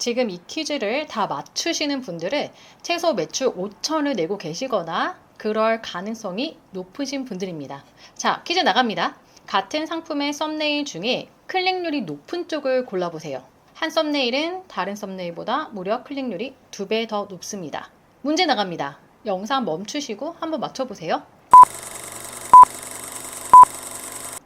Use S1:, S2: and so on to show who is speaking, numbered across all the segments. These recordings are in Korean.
S1: 지금 이 퀴즈를 다 맞추시는 분들은 최소 매출 5천을 내고 계시거나 그럴 가능성이 높으신 분들입니다. 자, 퀴즈 나갑니다. 같은 상품의 썸네일 중에 클릭률이 높은 쪽을 골라보세요. 한 썸네일은 다른 썸네일보다 무려 클릭률이 2배 더 높습니다. 문제 나갑니다. 영상 멈추시고 한번 맞춰보세요.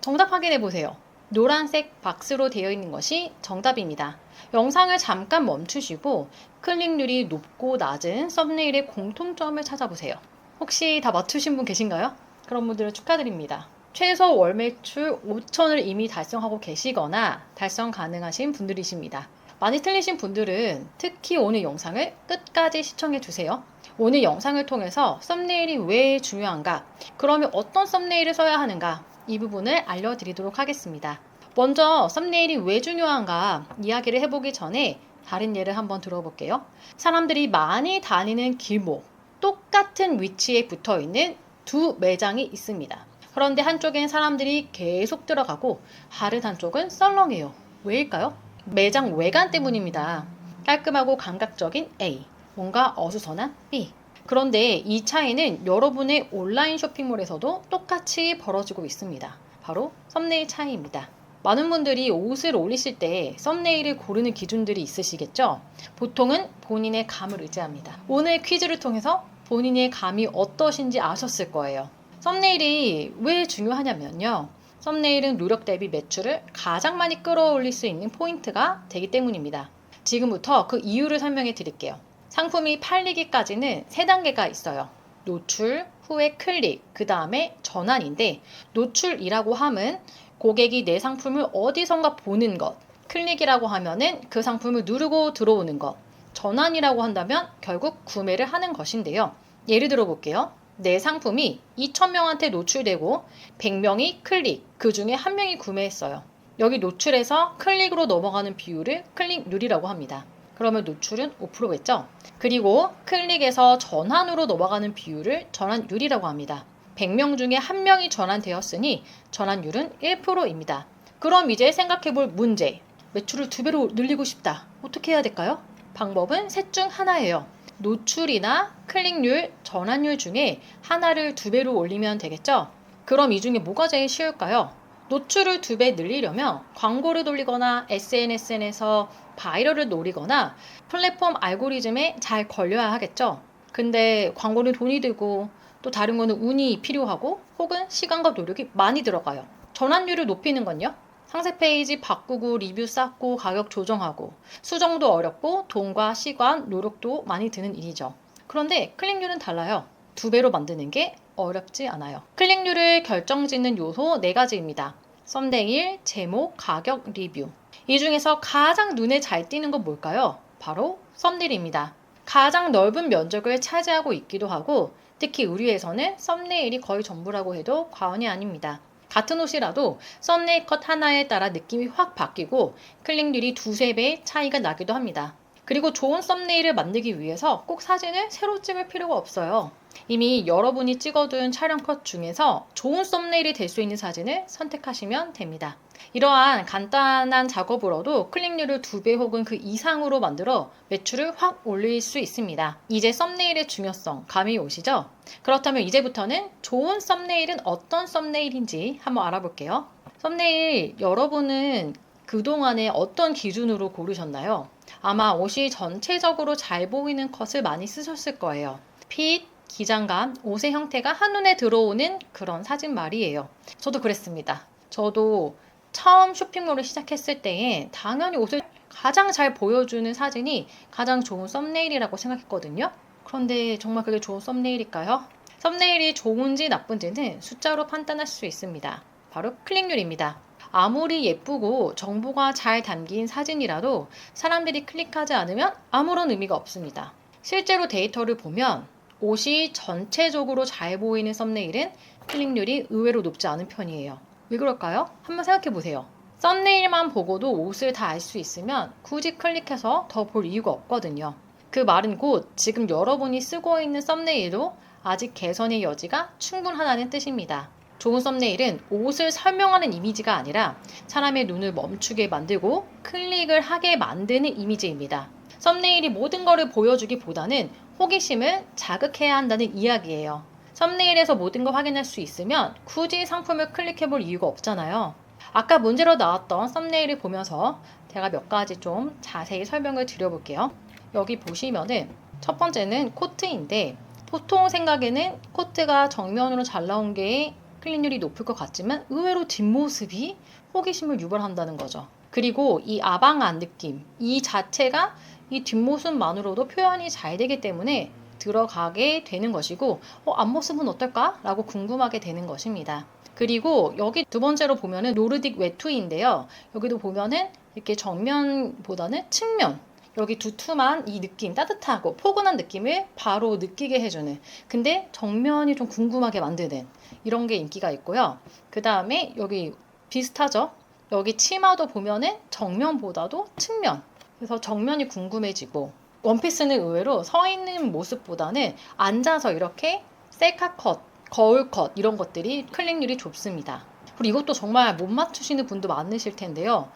S1: 정답 확인해보세요. 노란색 박스로 되어 있는 것이 정답입니다. 영상을 잠깐 멈추시고 클릭률이 높고 낮은 썸네일의 공통점을 찾아보세요. 혹시 다 맞추신 분 계신가요? 그런 분들은 축하드립니다. 최소 월 매출 5천을 이미 달성하고 계시거나 달성 가능하신 분들이십니다. 많이 틀리신 분들은 특히 오늘 영상을 끝까지 시청해 주세요. 오늘 영상을 통해서 썸네일이 왜 중요한가, 그러면 어떤 썸네일을 써야 하는가, 이 부분을 알려드리도록 하겠습니다. 먼저 썸네일이 왜 중요한가 이야기를 해보기 전에 다른 예를 한번 들어볼게요. 사람들이 많이 다니는 길목, 똑같은 위치에 붙어있는 두 매장이 있습니다. 그런데 한쪽엔 사람들이 계속 들어가고 다른 한쪽은 썰렁해요. 왜일까요? 매장 외관 때문입니다. 깔끔하고 감각적인 A, 뭔가 어수선한 B. 그런데 이 차이는 여러분의 온라인 쇼핑몰에서도 똑같이 벌어지고 있습니다. 바로 썸네일 차이입니다. 많은 분들이 옷을 올리실 때 썸네일을 고르는 기준들이 있으시겠죠? 보통은 본인의 감을 의지합니다. 오늘 퀴즈를 통해서 본인의 감이 어떠신지 아셨을 거예요. 썸네일이 왜 중요하냐면요. 썸네일은 누적 대비 매출을 가장 많이 끌어올릴 수 있는 포인트가 되기 때문입니다. 지금부터 그 이유를 설명해 드릴게요. 상품이 팔리기까지는 3단계가 있어요. 노출, 후에 클릭, 그 다음에 전환인데, 노출이라고 함은 고객이 내 상품을 어디선가 보는 것, 클릭이라고 하면은 그 상품을 누르고 들어오는 것, 전환이라고 한다면 결국 구매를 하는 것인데요. 예를 들어 볼게요. 내 상품이 2,000명한테 노출되고 100명이 클릭, 그 중에 1명이 구매했어요. 여기 노출에서 클릭으로 넘어가는 비율을 클릭률이라고 합니다. 그러면 노출은 5%겠죠? 그리고 클릭에서 전환으로 넘어가는 비율을 전환율이라고 합니다. 100명 중에 1명이 전환되었으니 전환율은 1%입니다. 그럼 이제 생각해볼 문제. 매출을 2배로 늘리고 싶다. 어떻게 해야 될까요? 방법은 셋 중 하나예요. 노출이나 클릭률, 전환율 중에 하나를 2배로 올리면 되겠죠? 그럼 이 중에 뭐가 제일 쉬울까요? 노출을 2배 늘리려면 광고를 돌리거나 SNS에서 바이럴을 노리거나 플랫폼 알고리즘에 잘 걸려야 하겠죠? 근데 광고는 돈이 들고 또 다른 거는 운이 필요하고 혹은 시간과 노력이 많이 들어가요. 전환율을 높이는 건요? 상세 페이지 바꾸고 리뷰 쌓고 가격 조정하고 수정도 어렵고 돈과 시간, 노력도 많이 드는 일이죠. 그런데 클릭률은 달라요. 2배로 만드는 게 어렵지 않아요. 클릭률을 결정짓는 요소 4가지입니다. 썸네일, 제목, 가격, 리뷰. 이 중에서 가장 눈에 잘 띄는 건 뭘까요? 바로 썸네일입니다. 가장 넓은 면적을 차지하고 있기도 하고 특히 의류에서는 썸네일이 거의 전부라고 해도 과언이 아닙니다. 같은 옷이라도 썸네일 컷 하나에 따라 느낌이 확 바뀌고 클릭률이 2~3배 차이가 나기도 합니다. 그리고 좋은 썸네일을 만들기 위해서 꼭 사진을 새로 찍을 필요가 없어요. 이미 여러분이 찍어둔 촬영 컷 중에서 좋은 썸네일이 될 수 있는 사진을 선택하시면 됩니다. 이러한 간단한 작업으로도 클릭률을 2배 혹은 그 이상으로 만들어 매출을 확 올릴 수 있습니다. 이제 썸네일의 중요성 감이 오시죠? 그렇다면 이제부터는 좋은 썸네일은 어떤 썸네일인지 한번 알아볼게요. 썸네일 여러분은 그동안에 어떤 기준으로 고르셨나요? 아마 옷이 전체적으로 잘 보이는 컷을 많이 쓰셨을 거예요. 핏, 기장감, 옷의 형태가 한눈에 들어오는 그런 사진 말이에요. 저도 그랬습니다. 저도 처음 쇼핑몰을 시작했을 때에 당연히 옷을 가장 잘 보여주는 사진이 가장 좋은 썸네일이라고 생각했거든요. 그런데 정말 그게 좋은 썸네일일까요? 썸네일이 좋은지 나쁜지는 숫자로 판단할 수 있습니다. 바로 클릭률입니다. 아무리 예쁘고 정보가 잘 담긴 사진이라도 사람들이 클릭하지 않으면 아무런 의미가 없습니다. 실제로 데이터를 보면 옷이 전체적으로 잘 보이는 썸네일은 클릭률이 의외로 높지 않은 편이에요. 왜 그럴까요? 한번 생각해 보세요. 썸네일만 보고도 옷을 다 알 수 있으면 굳이 클릭해서 더 볼 이유가 없거든요. 그 말은 곧 지금 여러분이 쓰고 있는 썸네일도 아직 개선의 여지가 충분하다는 뜻입니다. 좋은 썸네일은 옷을 설명하는 이미지가 아니라 사람의 눈을 멈추게 만들고 클릭을 하게 만드는 이미지입니다. 썸네일이 모든 것을 보여주기보다는 호기심을 자극해야 한다는 이야기예요. 썸네일에서 모든 걸 확인할 수 있으면 굳이 상품을 클릭해 볼 이유가 없잖아요. 아까 문제로 나왔던 썸네일을 보면서 제가 몇 가지 좀 자세히 설명을 드려볼게요. 여기 보시면은 첫 번째는 코트인데, 보통 생각에는 코트가 정면으로 잘 나온 게 클릭률이 높을 것 같지만 의외로 뒷모습이 호기심을 유발한다는 거죠. 그리고 이 아방한 느낌, 이 자체가 이 뒷모습만으로도 표현이 잘 되기 때문에 들어가게 되는 것이고, 앞모습은 어떨까? 라고 궁금하게 되는 것입니다. 그리고 여기 두 번째로 보면은 노르딕 외투인데요. 여기도 보면은 이렇게 정면보다는 측면, 여기 두툼한 이 느낌, 따뜻하고 포근한 느낌을 바로 느끼게 해주는, 근데 정면이 좀 궁금하게 만드는 이런 게 인기가 있고요. 그 다음에 여기 비슷하죠? 여기 치마도 보면은 정면보다도 측면, 그래서 정면이 궁금해지고, 원피스는 의외로 서 있는 모습보다는 앉아서 이렇게 셀카 컷, 거울 컷 이런 것들이 클릭률이 좋습니다. 그리고 이것도 정말 못 맞추시는 분도 많으실 텐데요.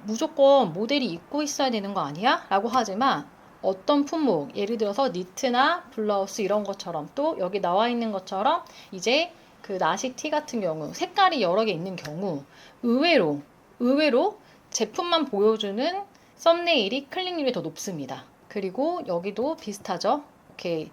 S1: 무조건 모델이 입고 있어야 되는 거 아니야? 라고 하지만 어떤 품목, 예를 들어서 니트나 블라우스 이런 것처럼, 또 여기 나와 있는 것처럼 이제 그 나시티 같은 경우 색깔이 여러 개 있는 경우 의외로 제품만 보여주는 썸네일이 클릭률이 더 높습니다. 그리고 여기도 비슷하죠. 이렇게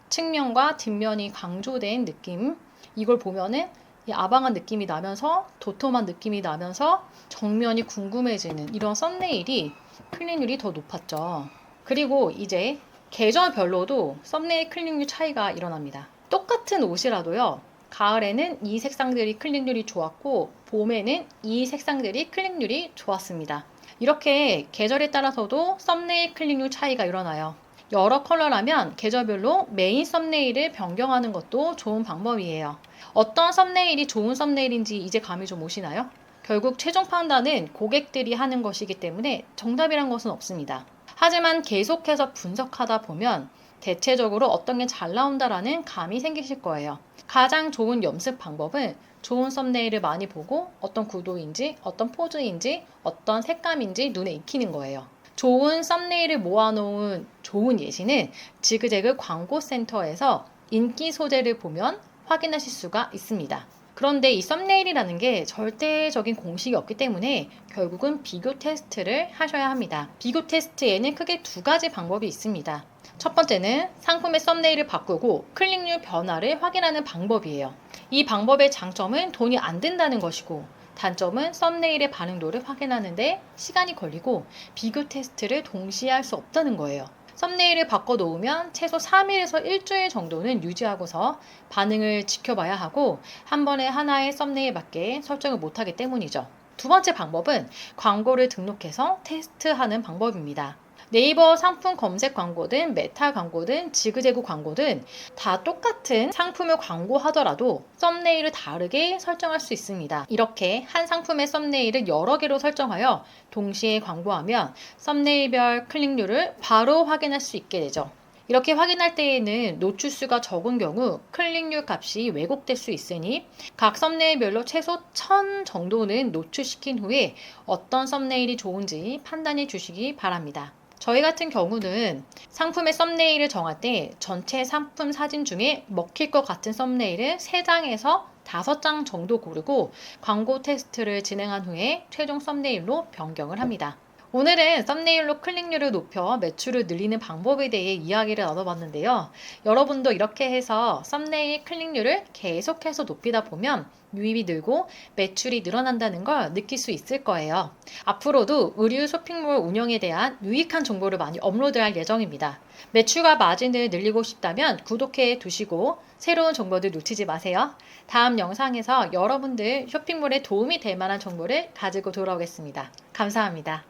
S1: 측면과 뒷면이 강조된 느낌, 이걸 보면은 이 아방한 느낌이 나면서 도톰한 느낌이 나면서 정면이 궁금해지는 이런 썸네일이 클릭률이 더 높았죠. 그리고 이제 계절별로도 썸네일 클릭률 차이가 일어납니다. 똑같은 옷이라도요, 가을에는 이 색상들이 클릭률이 좋았고 봄에는 이 색상들이 클릭률이 좋았습니다. 이렇게 계절에 따라서도 썸네일 클릭률 차이가 일어나요. 여러 컬러라면 계절별로 메인 썸네일을 변경하는 것도 좋은 방법이에요. 어떤 썸네일이 좋은 썸네일인지 이제 감이 좀 오시나요? 결국 최종 판단은 고객들이 하는 것이기 때문에 정답이란 것은 없습니다. 하지만 계속해서 분석하다 보면 대체적으로 어떤 게 잘 나온다라는 감이 생기실 거예요. 가장 좋은 연습 방법은 좋은 썸네일을 많이 보고 어떤 구도인지, 어떤 포즈인지, 어떤 색감인지 눈에 익히는 거예요. 좋은 썸네일을 모아놓은 좋은 예시는 지그재그 광고센터에서 인기 소재를 보면 확인하실 수가 있습니다. 그런데 이 썸네일이라는 게 절대적인 공식이 없기 때문에 결국은 비교 테스트를 하셔야 합니다. 비교 테스트에는 크게 두 가지 방법이 있습니다. 첫 번째는 상품의 썸네일을 바꾸고 클릭률 변화를 확인하는 방법이에요. 이 방법의 장점은 돈이 안 든다는 것이고, 단점은 썸네일의 반응도를 확인하는데 시간이 걸리고 비교 테스트를 동시에 할 수 없다는 거예요. 썸네일을 바꿔 놓으면 최소 3일에서 일주일 정도는 유지하고서 반응을 지켜봐야 하고, 한 번에 하나의 썸네일밖에 설정을 못하기 때문이죠. 두 번째 방법은 광고를 등록해서 테스트하는 방법입니다. 네이버 상품 검색 광고든 메타 광고든 지그재그 광고든 다 똑같은 상품을 광고하더라도 썸네일을 다르게 설정할 수 있습니다. 이렇게 한 상품의 썸네일을 여러 개로 설정하여 동시에 광고하면 썸네일별 클릭률을 바로 확인할 수 있게 되죠. 이렇게 확인할 때에는 노출수가 적은 경우 클릭률 값이 왜곡될 수 있으니 각 썸네일별로 최소 1000 정도는 노출시킨 후에 어떤 썸네일이 좋은지 판단해 주시기 바랍니다. 저희 같은 경우는 상품의 썸네일을 정할 때 전체 상품 사진 중에 먹힐 것 같은 썸네일을 3장에서 5장 정도 고르고 광고 테스트를 진행한 후에 최종 썸네일로 변경을 합니다. 오늘은 썸네일로 클릭률을 높여 매출을 늘리는 방법에 대해 이야기를 나눠봤는데요. 여러분도 이렇게 해서 썸네일 클릭률을 계속해서 높이다 보면 유입이 늘고 매출이 늘어난다는 걸 느낄 수 있을 거예요. 앞으로도 의류 쇼핑몰 운영에 대한 유익한 정보를 많이 업로드할 예정입니다. 매출과 마진을 늘리고 싶다면 구독해 두시고 새로운 정보들 놓치지 마세요. 다음 영상에서 여러분들 쇼핑몰에 도움이 될 만한 정보를 가지고 돌아오겠습니다. 감사합니다.